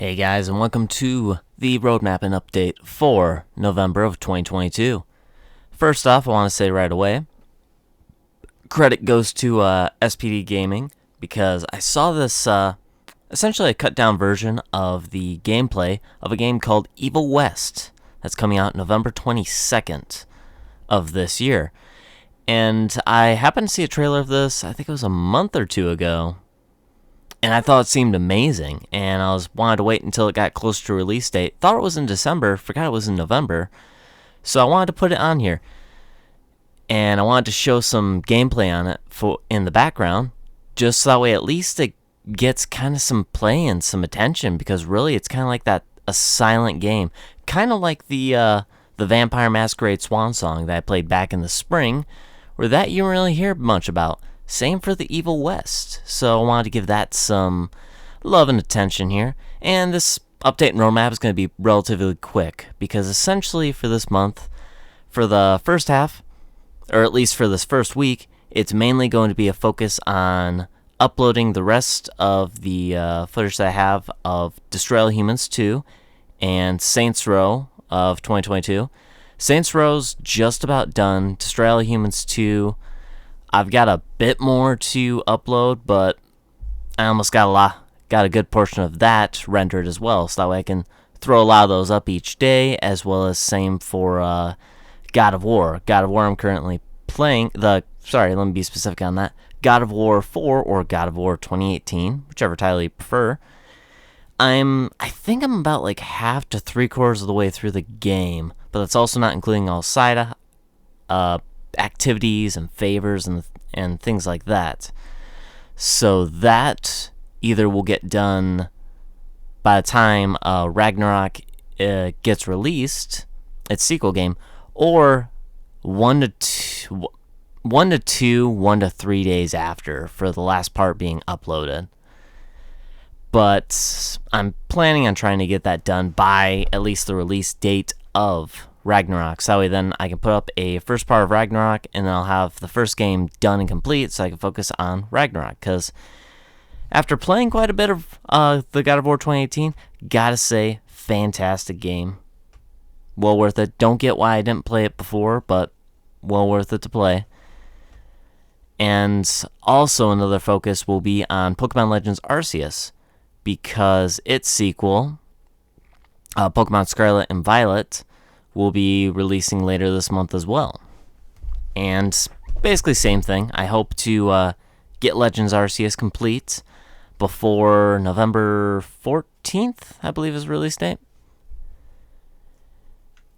Hey guys, and welcome to the roadmap and update for November of 2022. First off, I want to say right away, credit goes to SPD Gaming because I saw this essentially a cut down version of the gameplay of a game called Evil West that's coming out November 22nd of this year. And I happened to see a trailer of this, I think it was a month or two ago. And I thought it seemed amazing, and I wanted to wait until it got closer to release date. Thought it was in December, forgot it was in November, so I wanted to put it on here. And I wanted to show some gameplay on it in the background, just so that way at least it gets kind of some play and some attention, because really it's kind of like a silent game. Kind of like the Vampire Masquerade Swan Song that I played back in the spring, where that you don't really hear much about. Same for the Evil West, so I wanted to give that some love and attention here. And this update and roadmap is going to be relatively quick, because essentially for this month, for the first half, or at least for this first week, it's mainly going to be a focus on uploading the rest of the footage that I have of Destroy All Humans 2 and Saints Row of 2022. Saints Row's just about done. Destroy All Humans 2, I've got a bit more to upload, but I almost got a good portion of that rendered as well, so that way I can throw a lot of those up each day, as well as same for God of War. God of War I'm currently playing, let me be specific on that, God of War 4 or God of War 2018, whichever title you prefer. I think I'm about like half to 3/4 of the way through the game, but that's also not including all side activities and favors and things like that. So that either will get done by the time Ragnarok gets released, its sequel game, or 1 to 3 days after, for the last part being uploaded. But I'm planning on trying to get that done by at least the release date of Ragnarok, so that way then I can put up a first part of Ragnarok, and then I'll have the first game done and complete, so I can focus on Ragnarok. Because after playing quite a bit of the God of War 2018, gotta say, fantastic game. Well worth it. Don't get why I didn't play it before, but well worth it to play. And also another focus will be on Pokemon Legends Arceus, because its sequel, Pokemon Scarlet and Violet, will be releasing later this month as well. And basically same thing. I hope to get Legends Arceus complete before November 14th, I believe is release date.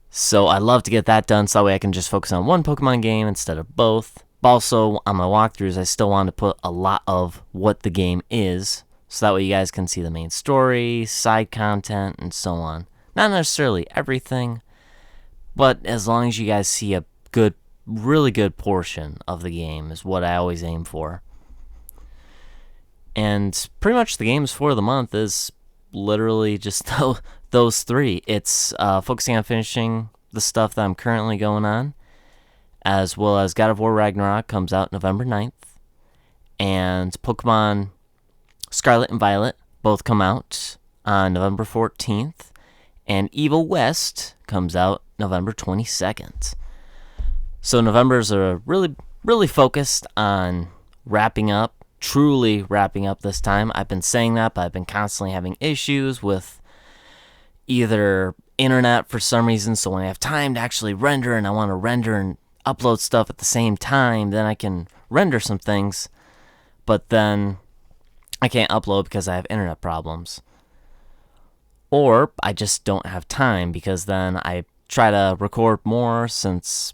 So I'd love to get that done, so that way I can just focus on one Pokemon game instead of both. Also, on my walkthroughs, I still want to put a lot of what the game is, so that way you guys can see the main story, side content, and so on. Not necessarily everything, but as long as you guys see a really good portion of the game is what I always aim for. And pretty much the games for the month is literally just those three. It's focusing on finishing the stuff that I'm currently going on, as well as God of War Ragnarok comes out November 9th, and Pokemon Scarlet and Violet both come out on November 14th, and Evil West comes out November 22nd. So November's are really focused on truly wrapping up this time. I've been saying that, but I've been constantly having issues with either internet for some reason, so when I have time to actually render and I want to render and upload stuff at the same time, then I can render some things, but then I can't upload because I have internet problems. Or I just don't have time, because then I try to record more, since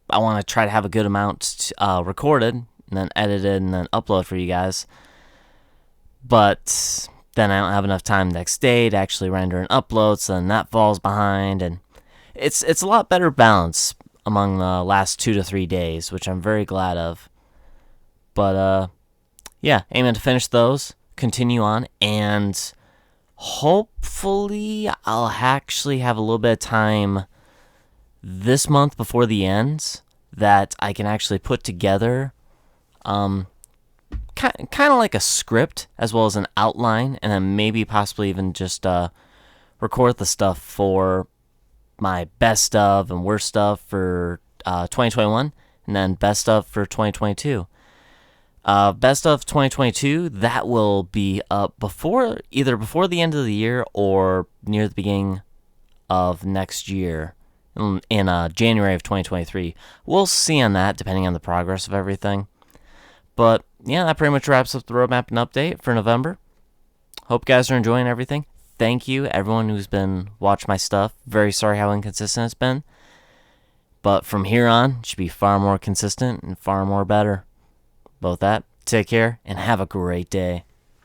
I want to try to have a good amount recorded, and then edited, and then upload for you guys. But then I don't have enough time the next day to actually render and upload, so then that falls behind, and it's a lot better balance among the last 2 to 3 days, which I'm very glad of. But yeah, aiming to finish those, continue on, and hopefully I'll actually have a little bit of time this month before the end that I can actually put together kind kind of like a script as well as an outline, and then maybe possibly even just record the stuff for my best of and worst of for 2021, and then best of for 2022. Best of 2022, that will be up either before the end of the year or near the beginning of next year in January of 2023. We'll see on that depending on the progress of everything. But yeah, that pretty much wraps up the roadmap and update for November. Hope you guys are enjoying everything. Thank you everyone who's been watching my stuff. Very sorry how inconsistent it's been. But from here on, it should be far more consistent and far more better. Both that, take care and have a great day.